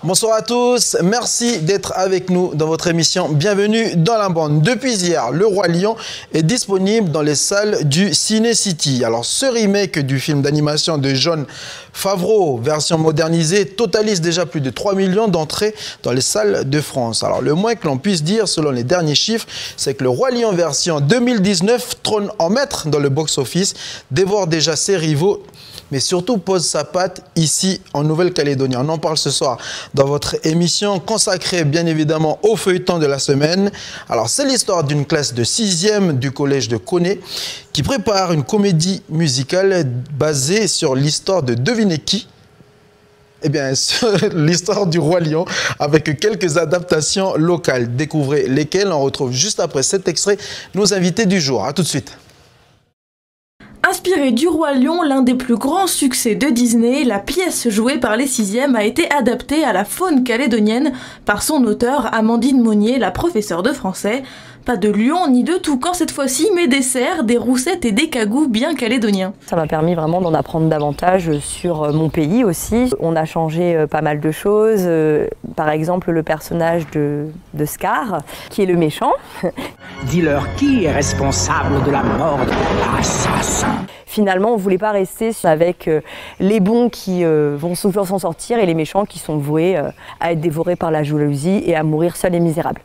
Bonsoir à tous, merci d'être avec nous dans votre émission Bienvenue dans la bande. Depuis hier, Le Roi Lion est disponible dans les salles du Ciné City. Alors ce remake du film d'animation de Jon Favreau, version modernisée, totalise déjà plus de 3 millions d'entrées dans les salles de France. Alors le moins que l'on puisse dire, selon les derniers chiffres, c'est que Le Roi Lion version 2019 trône en maître dans le box-office, dévore déjà ses rivaux, mais surtout pose sa patte ici en Nouvelle-Calédonie. On en parle ce soir dans votre émission consacrée bien évidemment au feuilleton de la semaine. Alors c'est l'histoire d'une classe de 6e du collège de Koné qui prépare une comédie musicale basée sur l'histoire de devinez qui? Eh bien, sur l'histoire du Roi Lion, avec quelques adaptations locales. Découvrez lesquelles. On retrouve juste après cet extrait nos invités du jour. A tout de suite. Inspirée du Roi Lion, l'un des plus grands succès de Disney, la pièce jouée par les 6e a été adaptée à la faune calédonienne par son auteur Amandine Monnier, la professeure de français. Pas de lion ni de toucan cette fois-ci, mais des cerfs, des roussettes et des cagous bien calédoniens. Ça m'a permis vraiment d'en apprendre davantage sur mon pays aussi. On a changé pas mal de choses. Par exemple, le personnage de Scar, qui est le méchant. Dis-leur qui est responsable de la mort de l'assassin. Finalement, on ne voulait pas rester avec les bons qui vont souvent s'en sortir et les méchants qui sont voués à être dévorés par la jalousie et à mourir seuls et misérables.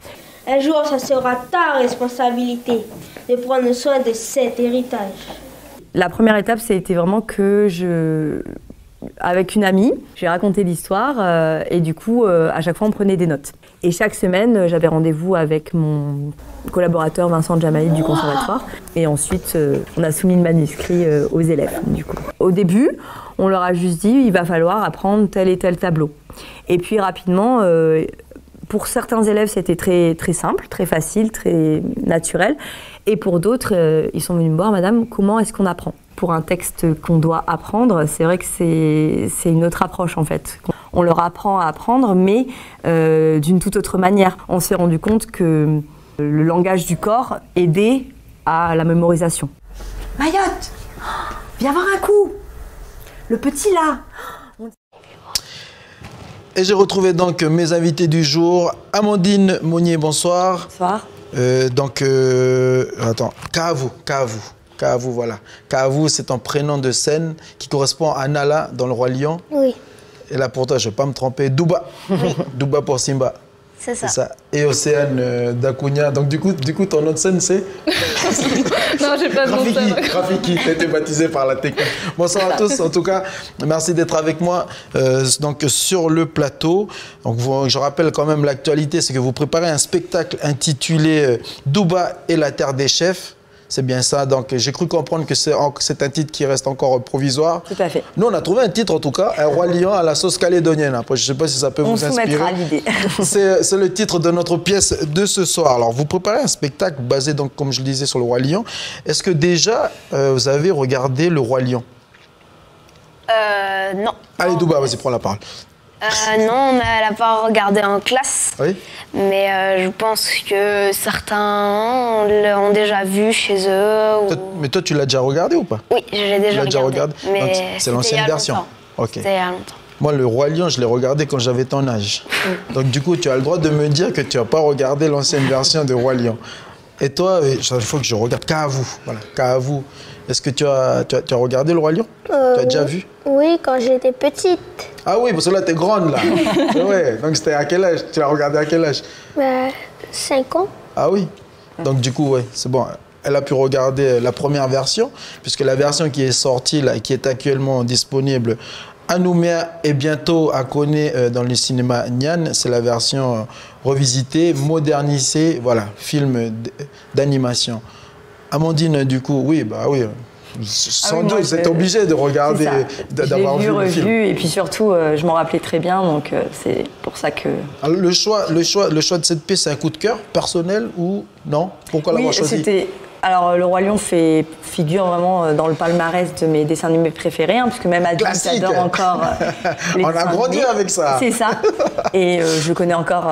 Un jour, ça sera ta responsabilité de prendre soin de cet héritage. La première étape, ça a été vraiment que avec une amie, j'ai raconté l'histoire et du coup, à chaque fois, on prenait des notes. Et chaque semaine, j'avais rendez-vous avec mon collaborateur Vincent Djamaïl du conservatoire. Et ensuite, on a soumis le manuscrit aux élèves, du coup. Au début, on leur a juste dit, il va falloir apprendre tel et tel tableau. Et puis rapidement, pour certains élèves, c'était très, très simple, très facile, très naturel. Et pour d'autres, ils sont venus me voir, madame, comment est-ce qu'on apprend? Pour un texte qu'on doit apprendre, c'est vrai que c'est une autre approche en fait. On leur apprend à apprendre, mais d'une toute autre manière. On s'est rendu compte que le langage du corps aidait à la mémorisation. Mayotte, viens voir un coup. Le petit là. Et j'ai retrouvé donc mes invités du jour. Amandine Monnier, bonsoir. Bonsoir. Attends, Kaavou, voilà. Kaavou, c'est un prénom de scène qui correspond à Nala dans Le Roi Lion. Oui. Et là, pour toi, je ne vais pas me tromper, Douba. Oui. Douba pour Simba. C'est ça. Et Océane d'Acuna. Donc, du coup, ton nom de scène, c'est Non, j'ai pas de nom de scène. Rafiki, tu as été baptisé par la technique. Bonsoir à tous. En tout cas, merci d'être avec moi donc, sur le plateau. Donc, je rappelle quand même l'actualité, c'est que vous préparez un spectacle intitulé Douba et la terre des chefs. C'est bien ça. Donc, j'ai cru comprendre que c'est un titre qui reste encore provisoire. Tout à fait. Nous, on a trouvé un titre, en tout cas, Un Roi Lion à la sauce calédonienne. Après, je ne sais pas si ça peut vous inspirer. On soumettra l'idée. C'est le titre de notre pièce de ce soir. Alors, vous préparez un spectacle basé, donc, comme je le disais, sur Le Roi Lion. Est-ce que déjà, vous avez regardé Le Roi Lion? Non. Allez, Douba, vas-y, prends la parole. Non, on ne l'a pas regardé en classe. Oui. Mais je pense que certains l'ont déjà vu chez eux. Mais toi, tu l'as déjà regardé ou pas? Oui, je l'ai déjà regardé. Mais c'est l'ancienne version. Ok. C'était il y a longtemps. Moi, Le Roi Lion, je l'ai regardé quand j'avais ton âge. Donc, du coup, tu as le droit de me dire que tu n'as pas regardé l'ancienne version de Roi Lion. Et toi, il faut que je regarde. Kaavou. Voilà, Kaavou. Est-ce que tu as regardé Le Roi Lion? Tu as déjà vu? Oui, quand j'étais petite. Ah oui, parce que là, tu es grande, là. Ouais, donc c'était à quel âge? Tu l'as regardé à quel âge? 5 ans. Ah oui. Donc du coup, ouais, c'est bon. Elle a pu regarder la première version, puisque la version qui est sortie, là, qui est actuellement disponible à Nouméa et bientôt à Koné dans le cinéma Nian, c'est la version revisitée, modernisée, voilà, film d'animation. Amandine, du coup, oui, bah oui. Sans doute, vous êtes obligé de regarder, d'avoir vu le film. Et puis surtout, je m'en rappelais très bien, donc c'est pour ça que... Alors, le choix de cette pièce, c'est un coup de cœur personnel ou non? Pourquoi l'avoir choisi? Alors, Le Roi Lion fait figure vraiment dans le palmarès de mes dessins animés préférés, hein, puisque même adulte, j'adore encore les On a grandi avec ça. C'est ça. Et je connais encore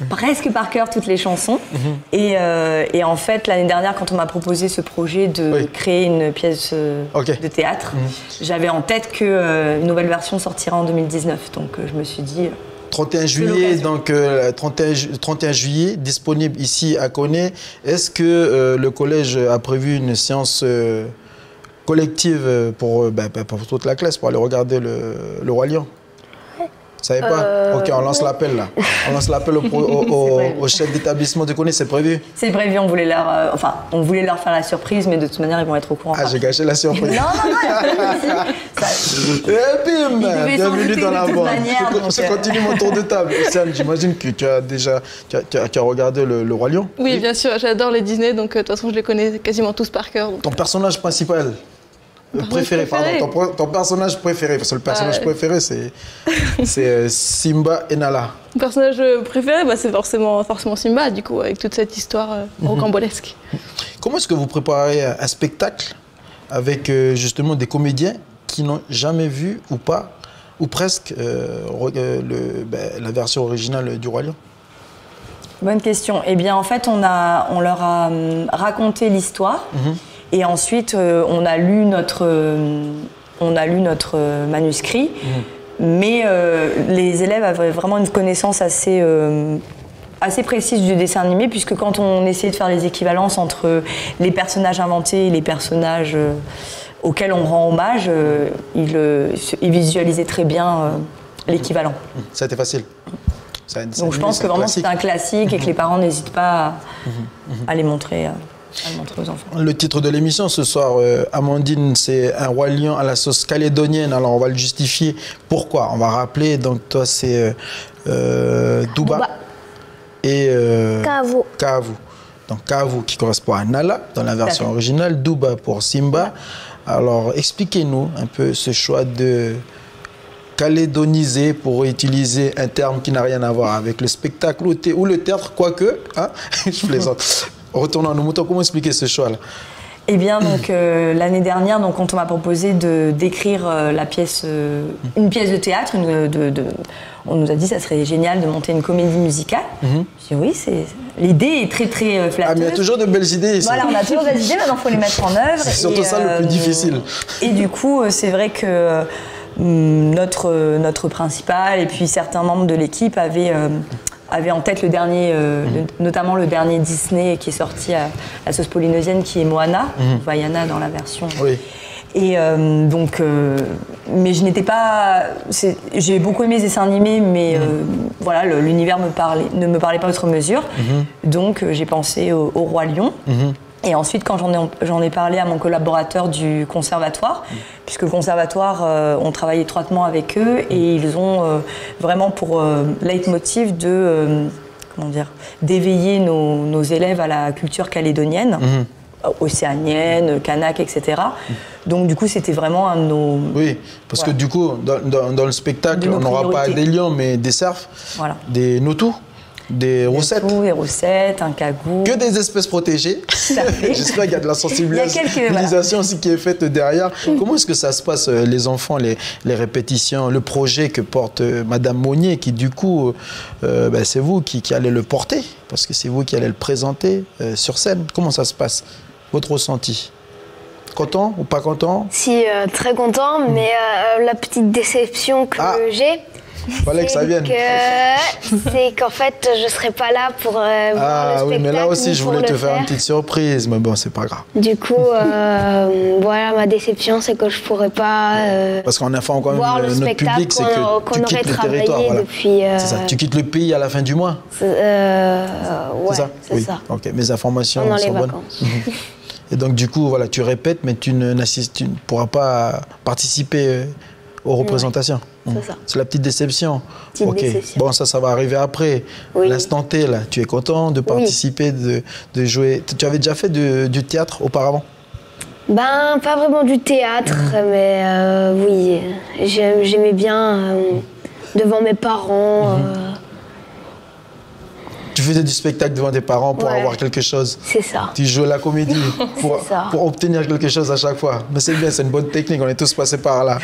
presque par cœur toutes les chansons. Et en fait, l'année dernière, quand on m'a proposé ce projet de créer une pièce de théâtre, j'avais en tête qu'une nouvelle version sortira en 2019. Donc je me suis dit, 31 juillet, donc 31 juillet, disponible ici à Koné. Est-ce que le collège a prévu une séance collective pour toute la classe, pour aller regarder le Roi Lion? Vous savez pas? Ok, on lance l'appel là. On lance l'appel au chef d'établissement de Koné, c'est prévu? C'est prévu, on voulait leur faire la surprise, mais de toute manière, ils vont être au courant. Ah, j'ai gâché la surprise. Non, et bim, bienvenue dans la bande. Je continue mon tour de table. Océane, j'imagine que tu as regardé le Roi Lion? Oui, bien sûr, j'adore les Disney, donc de toute façon, je les connais quasiment tous par cœur. Donc... Ton personnage principal? Préféré, pardon, ton personnage préféré, parce que le personnage préféré, c'est Simba et Nala. Mon personnage préféré, c'est forcément Simba, du coup, avec toute cette histoire rocambolesque. Comment est-ce que vous préparez un spectacle avec justement des comédiens qui n'ont jamais vu ou pas, ou presque, la version originale du Roi Lion? Bonne question. Eh bien, en fait, on leur a raconté l'histoire. Et ensuite, on a lu notre manuscrit, mais les élèves avaient vraiment une connaissance assez précise du dessin animé, puisque quand on essayait de faire les équivalences entre les personnages inventés et les personnages auxquels on rend hommage, ils visualisaient très bien l'équivalent. Ça a été facile. Donc je pense que vraiment c'est un classique et que les parents n'hésitent pas à les montrer. Aux enfants. Le titre de l'émission ce soir, Amandine, c'est un Roi Lion à la sauce calédonienne. Alors on va le justifier. Pourquoi? On va rappeler. Donc toi c'est Douba et Kavu. Donc Kavu qui correspond à Nala dans la version originale, Douba pour Simba. Alors expliquez-nous un peu ce choix de calédoniser pour utiliser un terme qui n'a rien à voir avec le spectacle ou le théâtre, quoique, hein. Je plaisante. Retournons à nos moutons, comment expliquer ce choix-là? Eh bien, donc l'année dernière, donc, quand on m'a proposé d'écrire une pièce de théâtre, on nous a dit que ça serait génial de monter une comédie musicale. J'ai dit oui, l'idée est très très flatteuse. Ah, mais il y a toujours de belles idées ici. Voilà, on a toujours des idées, maintenant il faut les mettre en œuvre. C'est surtout ça le plus difficile. Et du coup, c'est vrai que notre principal et puis certains membres de l'équipe avaient en tête le dernier, notamment le dernier Disney qui est sorti à la sauce polynésienne, qui est Moana, Vaiana dans la version. Oui. Et mais je n'étais pas... J'ai beaucoup aimé les dessins animés, mais voilà, l'univers ne me parlait pas outre mesure. Donc j'ai pensé au Roi Lion. Et ensuite, quand j'en ai parlé à mon collaborateur du conservatoire, puisque le conservatoire, on travaille étroitement avec eux, et ils ont vraiment pour leitmotiv d'éveiller nos élèves à la culture calédonienne, océanienne, kanak, etc. Donc du coup, c'était vraiment un de nos... Oui, parce que du coup, dans le spectacle, on n'aura pas des lions, mais des cerfs, des notus. Des recettes, un cagou. Que des espèces protégées. J'espère qu'il y a de la sensibilisation aussi qui est faite derrière. Comment est-ce que ça se passe, les enfants, les répétitions, le projet que porte Madame Monnier, qui du coup, c'est vous qui allez le porter, parce que c'est vous qui allez le présenter sur scène. Comment ça se passe, votre ressenti? Content ou pas content? Si, très content, mais la petite déception que j'ai... Fallait que ça vienne. C'est qu'en fait, je ne serai pas là pour voir le spectacle. Oui, mais là aussi, je voulais te faire une petite surprise, mais bon, c'est pas grave. Du coup, voilà, ma déception, c'est que je ne pourrais pas parce qu'en informe quand même notre public, c'est que tu quittes le territoire. Voilà. C'est ça, tu quittes le pays à la fin du mois. Ouais, c'est ça. Ok, mes informations pendant sont les bonnes. Vacances. Et donc, du coup, voilà, tu répètes, mais tu ne pourras pas participer aux représentations. C'est ça. C'est la petite déception. Déception. Bon, ça va arriver après. L'instant T, là, tu es content de participer, de jouer. Tu avais déjà fait du théâtre auparavant? Ben, pas vraiment du théâtre, mais oui, j'aimais bien devant mes parents. Tu faisais du spectacle devant tes parents pour avoir quelque chose. C'est ça. Tu jouais la comédie pour obtenir quelque chose à chaque fois. Mais c'est bien, c'est une bonne technique, on est tous passés par là.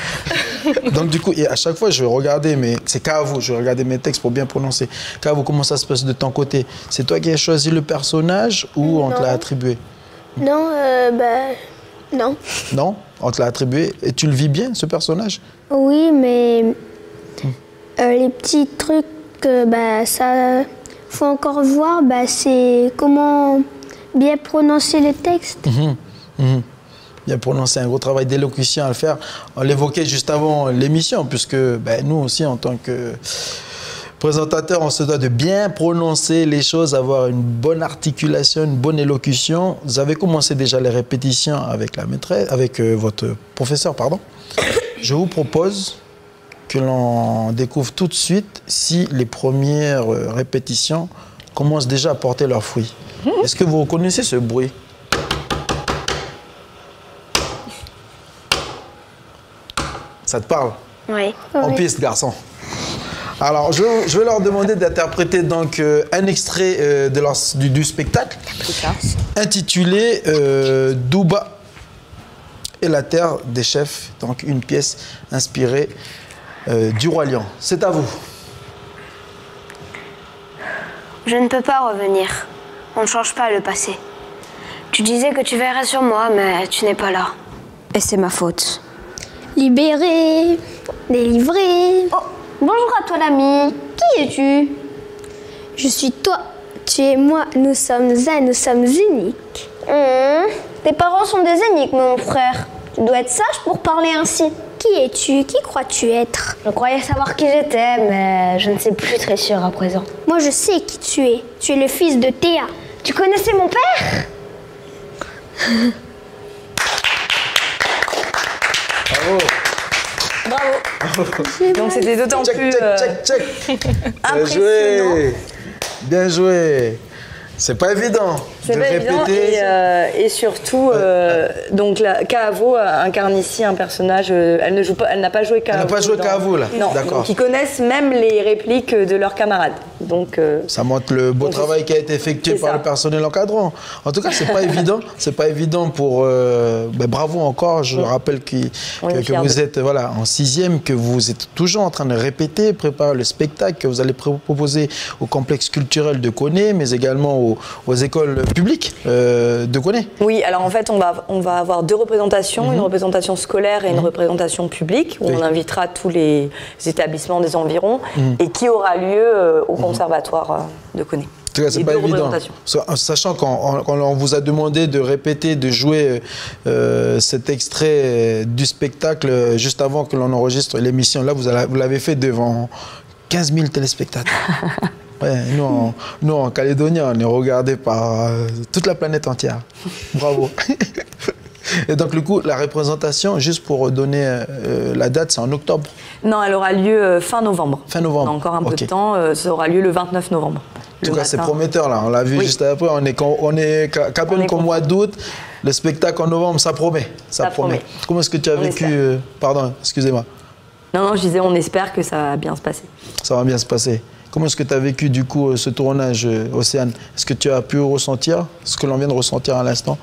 Donc du coup, et à chaque fois, je vais regarder, mais c'est Kavu, je vais regarder mes textes pour bien prononcer. Kavu, comment ça se passe de ton côté? C'est toi qui as choisi le personnage ou on te l'a attribué? Non, non. Non? On te l'a attribué. Et tu le vis bien, ce personnage? Oui, mais les petits trucs que ça faut encore voir, c'est comment bien prononcer les textes. Bien prononcer, un gros travail d'élocution à le faire. On l'évoquait juste avant l'émission, puisque nous aussi, en tant que présentateur, on se doit de bien prononcer les choses, avoir une bonne articulation, une bonne élocution. Vous avez commencé déjà les répétitions avec la maîtresse, avec votre professeur, pardon. Je vous propose que l'on découvre tout de suite si les premières répétitions commencent déjà à porter leurs fruits. Est-ce que vous reconnaissez ce bruit? Ça te parle? Oui. En piste, garçon. Alors, je vais leur demander d'interpréter donc un extrait du spectacle intitulé Douba et la terre des chefs, donc une pièce inspirée du Roi Lion. C'est à vous. Je ne peux pas revenir. On ne change pas le passé. Tu disais que tu verrais sur moi, mais tu n'es pas là. Et c'est ma faute. Libéré, délivré. Oh, bonjour à toi l'ami. Qui es-tu? Je suis toi. Tu es moi. Nous sommes nous sommes uniques. Tes parents sont des énigmes, mon frère. Tu dois être sage pour parler ainsi. Qui es-tu? Qui crois-tu être? Je croyais savoir qui j'étais, mais je ne sais plus très sûr à présent. Moi, je sais qui tu es. Tu es le fils de Théa. Tu connaissais mon père? Bravo. Donc c'était d'autant plus Check. Bien impressionnant. joué. Bien joué. C'est pas évident de C'est pas évident répéter. et surtout, donc Kaavo incarne ici un personnage. Elle n'a pas joué Kaavo. Elle n'a pas joué Kaavo là. Non. D'accord. Donc ils connaissent même les répliques de leurs camarades. Donc ça montre le beau travail qui a été effectué par le personnel encadrant. En tout cas, c'est pas évident. C'est pas évident pour. Bravo encore. Je rappelle que vous êtes en 6e, que vous êtes toujours en train de répéter, préparer le spectacle que vous allez proposer au complexe culturel de Koné, mais également aux écoles publiques de Koné. Oui, alors en fait, on va avoir deux représentations, une représentation scolaire et une représentation publique, où on invitera tous les établissements des environs, et qui aura lieu au conservatoire de Koné. En tout cas, c'est pas évident. Sachant qu'on vous a demandé de répéter, de jouer cet extrait du spectacle juste avant que l'on enregistre l'émission. Là, vous l'avez fait devant 15 000 téléspectateurs. Ouais, nous, en Calédonie, on est regardés par toute la planète entière. Bravo. Et donc, du coup, la représentation, juste pour donner la date, c'est en octobre? Non, elle aura lieu fin novembre. Fin novembre. On a encore un peu de temps, ça aura lieu le 29 novembre. En tout cas, c'est prometteur, là. On l'a vu juste après. On est qu'à peine qu'au mois d'août. Le spectacle en novembre, ça promet. Ça promet. Comment est-ce que tu as vécu... pardon, excusez-moi. Non, je disais, on espère que ça va bien se passer. Ça va bien se passer. Comment est-ce que tu as vécu du coup ce tournage, Océane? Est-ce que tu as pu ressentir ce que l'on vient de ressentir à l'instant?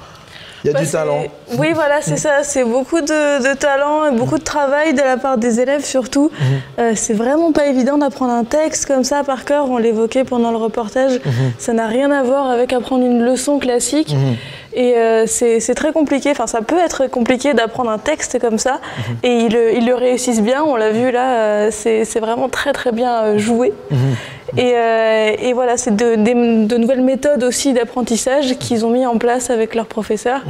Il y a du talent. Oui, voilà, c'est ça. C'est beaucoup de talent et beaucoup de travail de la part des élèves surtout. C'est vraiment pas évident d'apprendre un texte comme ça par cœur. On l'évoquait pendant le reportage. Ça n'a rien à voir avec apprendre une leçon classique. Et c'est très compliqué. Enfin, ça peut être compliqué d'apprendre un texte comme ça. Et ils le réussissent bien. On l'a vu là. C'est vraiment très très bien joué. Et voilà, c'est de nouvelles méthodes aussi d'apprentissage qu'ils ont mis en place avec leurs professeurs,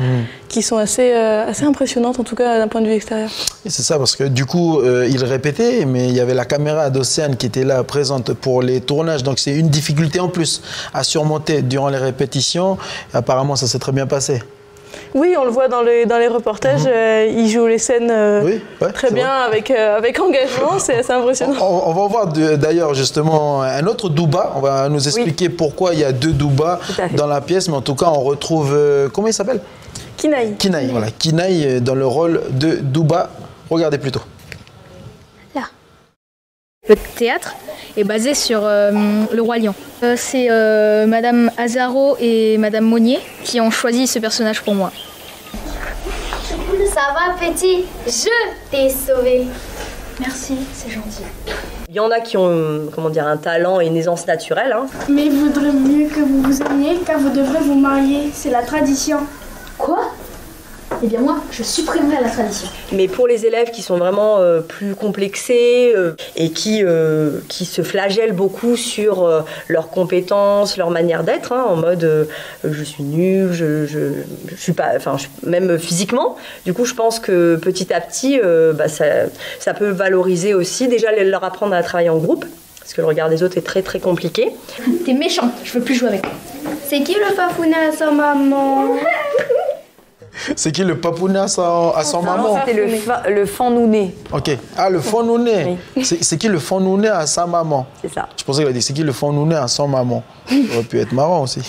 qui sont assez impressionnantes, en tout cas d'un point de vue extérieur. C'est ça, parce que du coup, ils répétaient, mais il y avait la caméra d'Océane qui était là, présente pour les tournages. Donc c'est une difficulté en plus à surmonter durant les répétitions. Et apparemment, ça s'est très bien passé. Oui, on le voit dans les reportages, ils jouent les scènes très bien, avec engagement, c'est assez impressionnant. On va voir d'ailleurs justement un autre Douba, on va nous expliquer pourquoi il y a deux Douba dans la pièce, mais en tout cas on retrouve, comment il s'appelle? Kinaï. Kinaï, voilà, Kinaï dans le rôle de Douba, regardez plutôt. Là. Le théâtre est basé sur le Roi Lion. C'est Madame Azaro et Madame Monnier qui ont choisi ce personnage pour moi. Ça va, petit? Je t'ai sauvé. Merci, c'est gentil. Il y en a qui ont un talent et une aisance naturelle. Mais il vaudrait mieux que vous vous aimiez car vous devrez vous marier. C'est la tradition. Quoi? eh bien moi, je supprimerai la tradition. Mais pour les élèves qui sont vraiment plus complexés et qui se flagellent beaucoup sur leurs compétences, leur manière d'être, hein, en mode je suis nulle, je suis pas, enfin même physiquement. Du coup, je pense que petit à petit, ça peut valoriser aussi. Déjà, leur apprendre à travailler en groupe, parce que le regard des autres est très très compliqué. T'es méchante, je veux plus jouer avec toi. C'est qui le papounet à sa maman? C'est qui le papounet à son maman? C'est le fanouné. Ok. Ah, le fanouné. Oui. C'est qui le fanouné à sa maman? C'est ça. Je pensais qu'il a dit c'est qui le fanouné à son maman. Ça aurait pu être marrant aussi.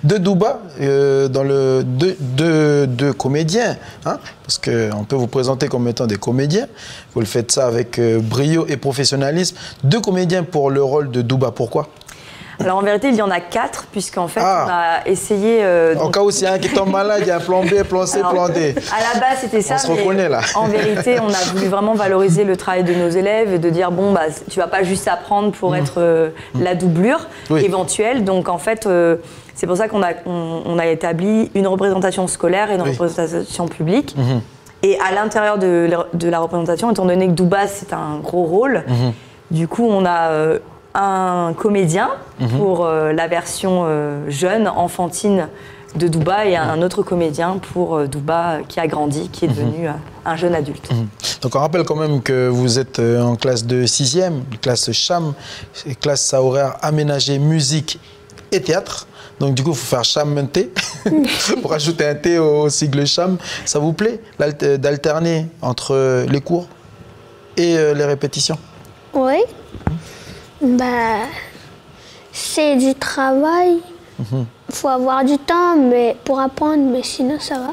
Deux Douba, dans le deux comédiens, hein, parce qu'on peut vous présenter comme étant des comédiens. Vous le faites ça avec brio et professionnalisme. Deux comédiens pour le rôle de Douba. Pourquoi? Alors en vérité, il y en a 4, puisqu'en fait, on a essayé... Au cas où s'il y a un qui tombe malade, il y a un plan B, plan C, plan D. À la base, c'était ça. On se reconnaît là. En vérité, on a voulu vraiment valoriser le travail de nos élèves et de dire, bon, bah, tu vas pas juste apprendre pour être la doublure éventuelle. Donc en fait, c'est pour ça qu'on a établi une représentation scolaire et une représentation publique. Et à l'intérieur de la représentation, étant donné que Douba, c'est un gros rôle, du coup, on a... un comédien pour la version jeune, enfantine de Douba et un autre comédien pour Douba qui a grandi, qui est devenu un jeune adulte. Donc on rappelle quand même que vous êtes en classe de 6e, classe CHAM, classe à horaire aménagé musique et théâtre. Donc du coup, il faut faire CHAM-T pour ajouter un T au sigle CHAM. Ça vous plaît d'alterner entre les cours et les répétitions? Oui. Bah, c'est du travail. Il faut avoir du temps pour apprendre, mais sinon ça va.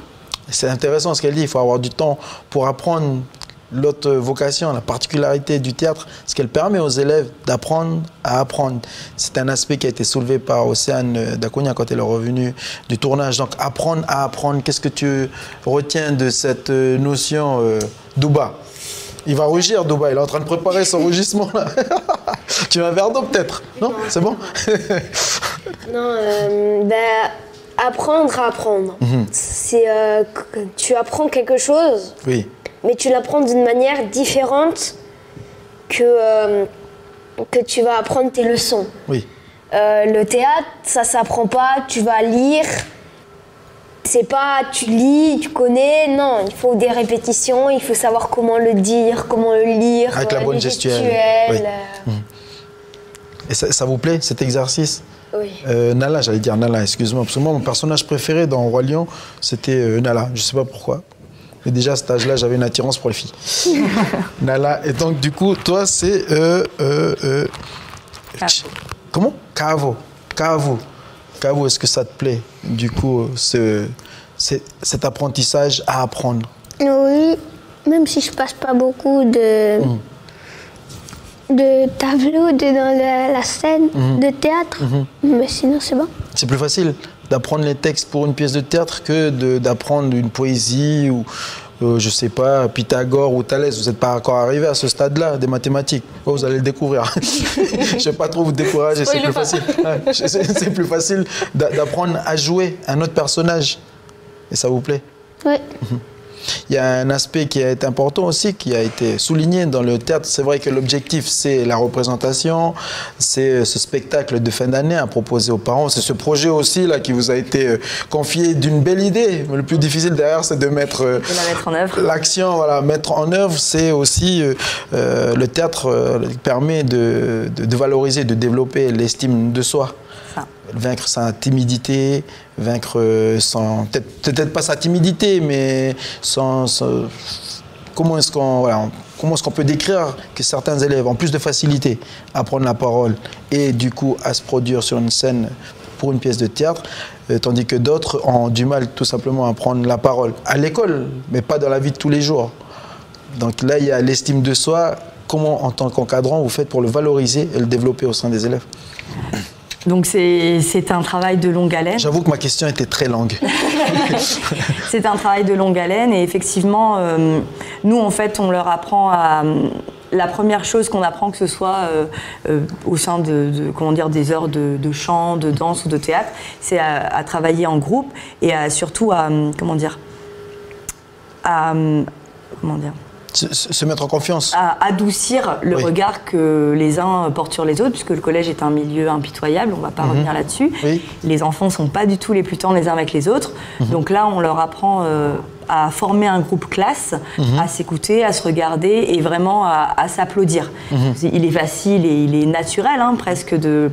C'est intéressant ce qu'elle dit, il faut avoir du temps pour apprendre. L'autre vocation, la particularité du théâtre, ce qu'elle permet aux élèves d'apprendre à apprendre. C'est un aspect qui a été soulevé par Océane Daconia quand elle est revenue du tournage. Donc apprendre à apprendre, qu'est-ce que tu retiens de cette notion Douba? Il va rougir, Douba, il est en train de préparer son rougissement là. Tu veux un verre d'eau peut-être? Non, c'est bon? Non, apprendre à apprendre. C'est tu apprends quelque chose, mais tu l'apprends d'une manière différente que tu vas apprendre tes leçons. Le théâtre, ça s'apprend pas, tu vas lire. C'est pas tu lis, tu connais, non, il faut des répétitions, il faut savoir comment le dire, comment le lire. Avec la bonne gestuelle. Et ça vous plaît, cet exercice? Oui. Nala, j'allais dire Nala, excuse-moi, parce que moi, mon personnage préféré dans Roi Lion, c'était Nala, je sais pas pourquoi. Et déjà, à cet âge-là, j'avais une attirance pour les filles. Nala, et donc du coup, toi, c'est... Comment? Kaavo. Kaavo, est-ce que ça te plaît, du coup, cet apprentissage à apprendre? Oui, même si je passe pas beaucoup de tableaux dans la scène de théâtre, mais sinon c'est bon. C'est plus facile d'apprendre les textes pour une pièce de théâtre que d'apprendre une poésie ou, je sais pas, Pythagore ou Thalès. Vous n'êtes pas encore arrivé à ce stade-là des mathématiques. Oh, vous allez le découvrir. Je ne vais pas trop vous décourager, c'est plus facile. C'est plus facile d'apprendre à jouer un autre personnage. Et ça vous plaît? Oui. Il y a un aspect qui est important aussi, qui a été souligné dans le théâtre. C'est vrai que l'objectif, c'est la représentation, c'est ce spectacle de fin d'année à proposer aux parents. C'est ce projet aussi là, qui vous a été confié d'une belle idée. Le plus difficile derrière, c'est de mettre en œuvre. L'action, voilà, mettre en œuvre. C'est aussi le théâtre permet de valoriser, de développer l'estime de soi. Vaincre sa timidité, vaincre peut-être pas sa timidité, mais comment est-ce qu'on peut décrire que certains élèves ont plus de facilité à prendre la parole et du coup à se produire sur une scène pour une pièce de théâtre, tandis que d'autres ont du mal tout simplement à prendre la parole à l'école, mais pas dans la vie de tous les jours. Donc là, il y a l'estime de soi. Comment, en tant qu'encadrant, vous faites pour le valoriser et le développer au sein des élèves? Donc c'est un travail de longue haleine. J'avoue que ma question était très longue. C'est un travail de longue haleine et effectivement, nous en fait on leur apprend à... La première chose qu'on apprend, que ce soit au sein comment dire, des heures de chant, de danse ou de théâtre, c'est à travailler en groupe et surtout à, comment dire, à comment dire, se mettre en confiance. à adoucir le regard que les uns portent sur les autres, puisque le collège est un milieu impitoyable, on ne va pas revenir là-dessus. Oui. Les enfants ne sont pas du tout les plus tendres les uns avec les autres. Donc là, on leur apprend à former un groupe classe, à s'écouter, à se regarder et vraiment à s'applaudir. Il est facile et il est naturel presque de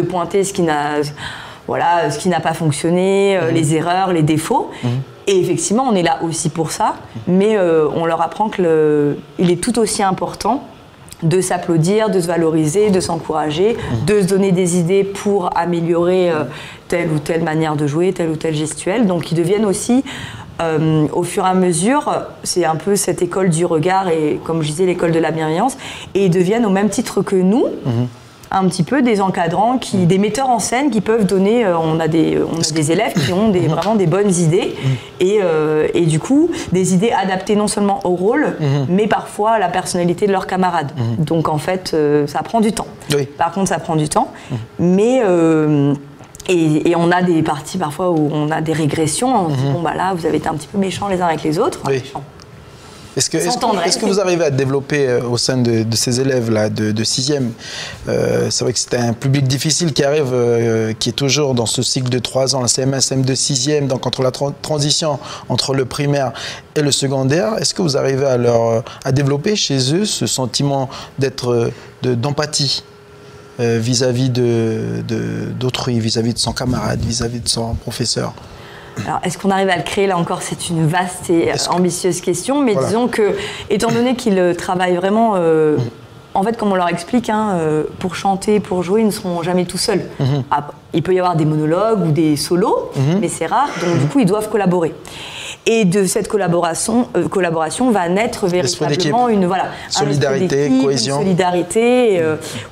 pointer ce qui n'a pas fonctionné, les erreurs, les défauts. Et effectivement, on est là aussi pour ça, mais on leur apprend qu'il est tout aussi important de s'applaudir, de se valoriser, de s'encourager, de se donner des idées pour améliorer telle ou telle manière de jouer, telle ou telle gestuelle. Donc ils deviennent aussi, au fur et à mesure, c'est un peu cette école du regard et, comme je disais, l'école de la bienveillance, et ils deviennent au même titre que nous, un petit peu des encadrants, des metteurs en scène qui peuvent donner, on a des élèves qui ont vraiment des bonnes idées et du coup des idées adaptées non seulement au rôle mais parfois à la personnalité de leurs camarades. Donc en fait ça prend du temps. Oui. Par contre ça prend du temps, mais et on a des parties parfois où on a des régressions, on se dit bon bah là vous avez été un petit peu méchants les uns avec les autres. Oui. Est-ce que vous arrivez à développer au sein de ces élèves-là de 6e, c'est vrai que c'est un public difficile qui arrive, qui est toujours dans ce cycle de 3 ans, la CM1, CM2, 6e, donc entre la transition entre le primaire et le secondaire. Est-ce que vous arrivez à développer chez eux ce sentiment d'empathie vis-à-vis d'autrui, vis-à-vis de son camarade, vis-à-vis de son professeur? Alors, est-ce qu'on arrive à le créer? Là encore, c'est une vaste et ambitieuse question, mais disons que, étant donné qu'ils travaillent vraiment, en fait, comme on leur explique, pour chanter, pour jouer, ils ne seront jamais tout seuls. Il peut y avoir des monologues ou des solos, mais c'est rare, donc du coup, ils doivent collaborer. Et de cette collaboration va naître véritablement une solidarité, cohésion. Une solidarité,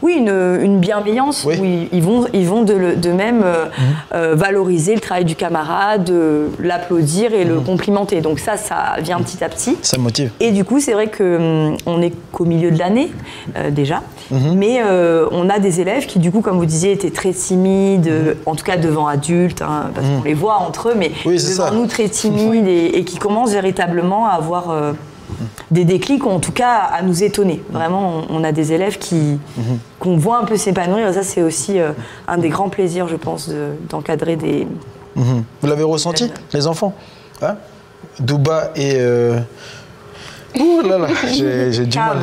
une bienveillance, où ils vont de même valoriser le travail du camarade, l'applaudir et le complimenter. Donc ça vient petit à petit. Ça motive. Et du coup, c'est vrai qu'on n'est qu'au milieu de l'année déjà, mais on a des élèves qui, du coup, comme vous disiez, étaient très timides, en tout cas devant adultes, parce qu'on les voit entre eux, mais devant nous très timides et qui commencent véritablement à avoir des déclics, ou en tout cas à nous étonner. Vraiment, on a des élèves qu'on voit un peu s'épanouir. Ça, c'est aussi un des grands plaisirs, je pense, d'encadrer des... Vous l'avez ressenti, les enfants, Douba et... Ouh là là, j'ai du mal.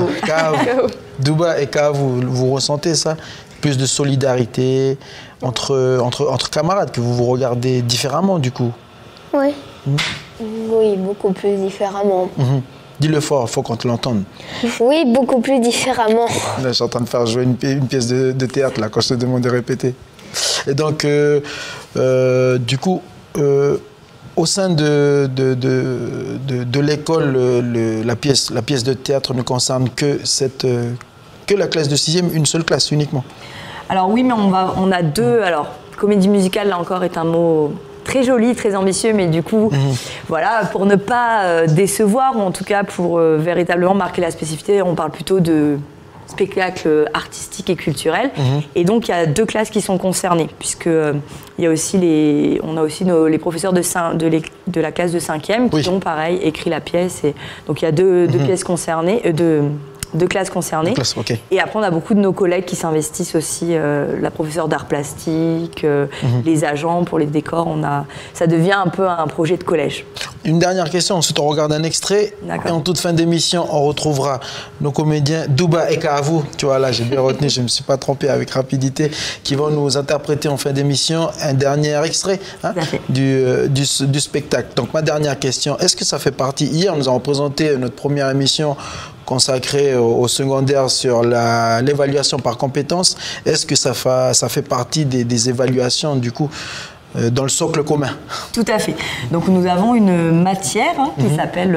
Douba et Kaavou, vous ressentez ça? Plus de solidarité entre camarades, que vous vous regardez différemment, du coup? Oui. Oui, beaucoup plus différemment. Dis-le fort, il faut qu'on te l'entende. Oui, beaucoup plus différemment. Là, je suis en train de faire jouer une pièce de théâtre, là, quand je te demande de répéter. Et donc, du coup, au sein de l'école, la pièce de théâtre ne concerne que la classe de 6e, une seule classe uniquement? Alors oui, mais on a deux. Alors, comédie musicale, là encore, est un mot très joli, très ambitieux, mais du coup, voilà, pour ne pas décevoir, ou en tout cas pour véritablement marquer la spécificité, on parle plutôt de spectacle artistique et culturel. Et donc, il y a deux classes qui sont concernées, puisque il y a aussi on a aussi les professeurs de la classe de 5e qui ont, pareil, écrit la pièce. Et donc, il y a deux pièces concernées, deux classes concernées. Et après, on a beaucoup de nos collègues qui s'investissent aussi, la professeure d'art plastique, les agents pour les décors. Ça devient un peu un projet de collège. Une dernière question, ensuite on regarde un extrait. Et en toute fin d'émission, on retrouvera nos comédiens Douba et Kaavou. Tu vois, là, j'ai bien retenu, je ne me suis pas trompé avec rapidité, qui vont nous interpréter en fin d'émission un dernier extrait du spectacle. Donc, ma dernière question, est-ce que ça fait partie... Hier, nous avons présenté notre première émission consacrée au secondaire sur l'évaluation par compétences. Est-ce que ça fait partie des évaluations, du coup, dans le socle commun? Tout à fait. Donc nous avons une matière qui s'appelle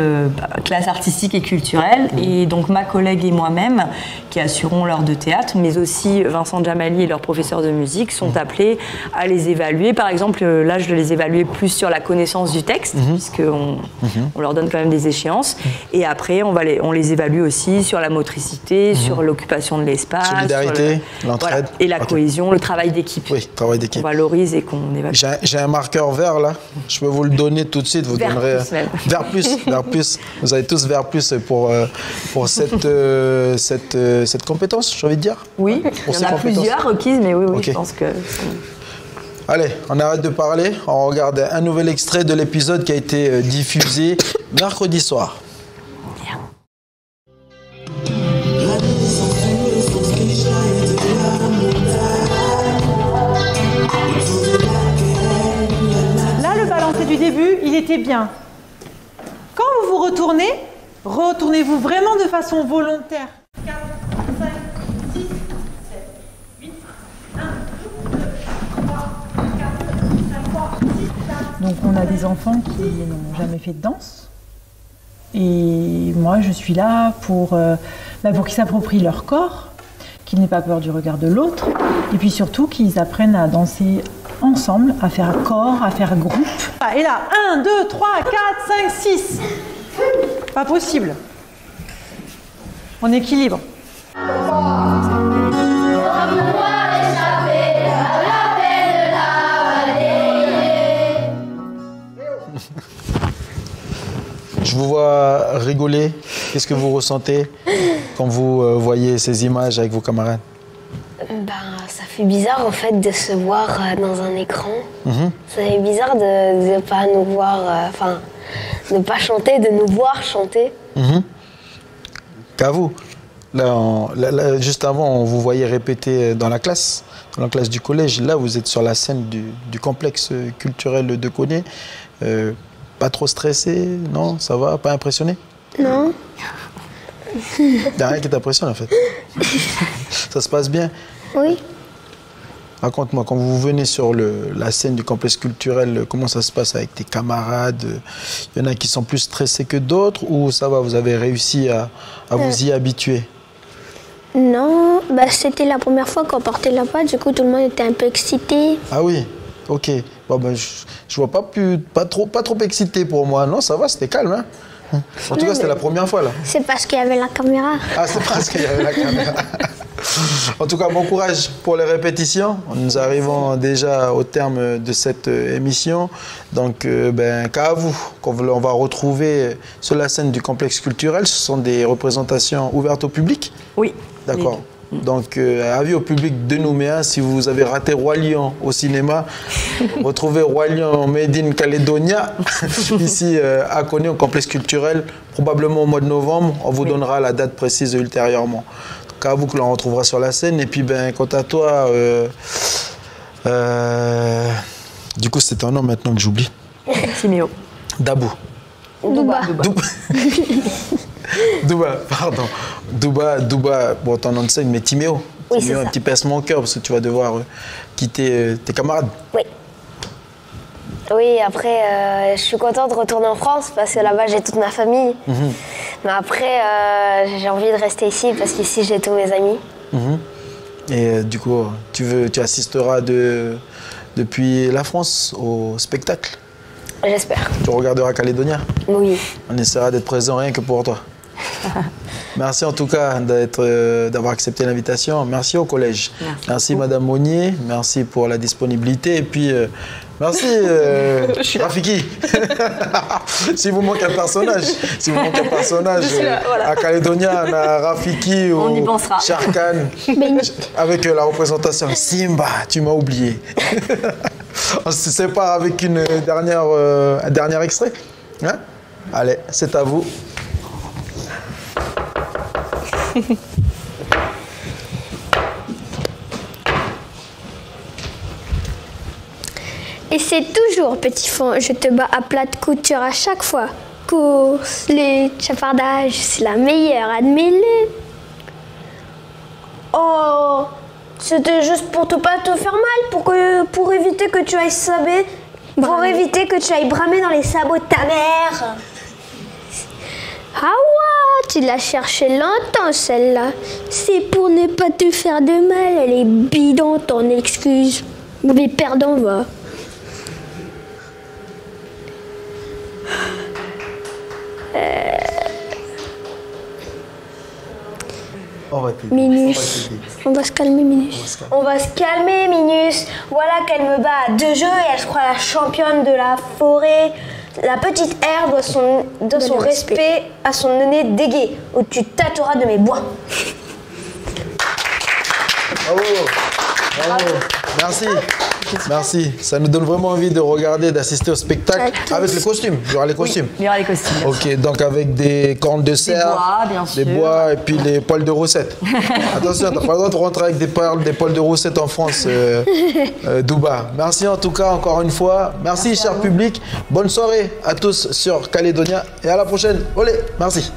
classe artistique et culturelle, et donc ma collègue et moi-même, qui assurons l'heure de théâtre, mais aussi Vincent Djamali et leurs professeurs de musique, sont appelés à les évaluer. Par exemple, là je les évaluer plus sur la connaissance du texte, puisqu'on leur donne quand même des échéances, et après on les évalue aussi sur la motricité, sur l'occupation de l'espace, solidarité, l'entraide, et la cohésion, le travail d'équipe. Oui, travail d'équipe. On valorise et qu'on évalue. J'ai J'ai un marqueur vert là, je peux vous le donner tout de suite, vous donnerez vert plus. Vous avez tous vert plus pour cette compétence, j'ai envie de dire. Oui, il y en a plusieurs requises, mais oui, okay. Je pense que... Allez, on arrête de parler, on regarde un nouvel extrait de l'épisode qui a été diffusé mercredi soir. Du début, il était bien. Quand vous vous retournez, retournez-vous vraiment de façon volontaire. 4, 5, 6, 7, 8, 1, 2, 3, 4, 5, 3, 6, 7. Donc on a des enfants qui n'ont jamais fait de danse. Et moi, je suis là pour qu'ils s'approprient leur corps, qu'ils n'aient pas peur du regard de l'autre, et puis surtout qu'ils apprennent à danser ensemble, à faire corps, à faire groupe. Et là, 1, 2, 3, 4, 5, 6. Pas possible. On équilibre. Je vous vois rigoler. Qu'est-ce que vous ressentez quand vous voyez ces images avec vos camarades? Ça fait bizarre en fait de se voir dans un écran. Ça fait bizarre de ne pas nous voir, de ne pas chanter, de nous voir chanter. Qu'à vous, là, juste avant, on vous voyait répéter dans la classe du collège. Là, vous êtes sur la scène du complexe culturel de Koné. Pas trop stressé, non? Ça va? Pas impressionné? Non. Il n'y a rien qui t'impressionne en fait. Ça se passe bien? Oui. Raconte-moi, quand vous venez sur la scène du complexe culturel, comment ça se passe avec tes camarades? Il y en a qui sont plus stressés que d'autres ou ça va, vous avez réussi à vous y habituer? Non, c'était la première fois qu'on portait la pâte, du coup tout le monde était un peu excité. Ah oui, ok. Bon, je vois pas trop excité pour moi. Non, ça va, c'était calme. Hein? En tout cas, c'était la première fois là. C'est parce qu'il y avait la caméra. Ah, c'est parce qu'il y avait la caméra. En tout cas, bon courage pour les répétitions. Nous arrivons déjà au terme de cette émission. Donc, qu'à vous, qu'on va retrouver sur la scène du complexe culturel. Ce sont des représentations ouvertes au public? Oui. D'accord. Donc, avis au public de Nouméa, si vous avez raté Roi Lion au cinéma, retrouvez Roi Lion Made in Caledonia, ici à Koné, au complexe culturel, probablement au mois de novembre. On vous donnera la date précise ultérieurement. Donc, à vous que l'on retrouvera sur la scène. Et puis, quant à toi, du coup, c'est un nom maintenant que j'oublie. Timéo. Dabou. Douba. Douba, pardon. Douba, bon, ton nom de scène, mais Timéo. Oui, Timéo, un petit pincement au cœur parce que tu vas devoir quitter tes camarades. Oui. Oui, après, je suis contente de retourner en France parce que là-bas, j'ai toute ma famille. Mais après, j'ai envie de rester ici parce qu'ici, j'ai tous mes amis. Et du coup, tu assisteras depuis la France au spectacle? J'espère. Tu regarderas Calédonia? Oui. On essaiera d'être présent rien que pour toi. Merci en tout cas d'avoir accepté l'invitation. Merci au collège. Merci Madame Monnier. Merci pour la disponibilité. Et puis, merci Rafiki. Si vous manquez un personnage, à Calédonia, on a Rafiki ou Sharkan avec la représentation Simba, tu m'as oublié. On se sépare avec un dernier extrait. Hein? Allez, c'est à vous. Et c'est toujours, petit fond, je te bats à plat de couture à chaque fois. Course, lutte, chafardage, c'est la meilleure, admets-le. Oh, c'était juste pour pas te faire mal, pour éviter que tu ailles saber, pour éviter que tu ailles bramer dans les sabots de ta mère. Ah ouais, tu l'as cherchée longtemps celle-là. C'est pour ne pas te faire de mal, elle est bidon ton excuse. Mais perdons, va. répéter. Minus. On va se calmer, Minus. On va se calmer, Minus. Voilà qu'elle me bat à 2 jeux et elle se croit la championne de la forêt. La petite herbe doit son respect à son nez dégué, où tu tâteras de mes bois. Bravo. Bravo. Merci. Merci. Ça nous donne vraiment envie de regarder, d'assister au spectacle avec les costumes. Il y aura les costumes. Oui, il y aura les costumes. Ok, donc avec des cornes de cerf, des bois, bien sûr. Des bois et puis les poils de roussette. Attention, t'as pas le droit de rentrer avec des poils de roussette en France, Douba. Merci en tout cas encore une fois. Merci cher public. Bonne soirée à tous sur Calédonia et à la prochaine. Olé, merci.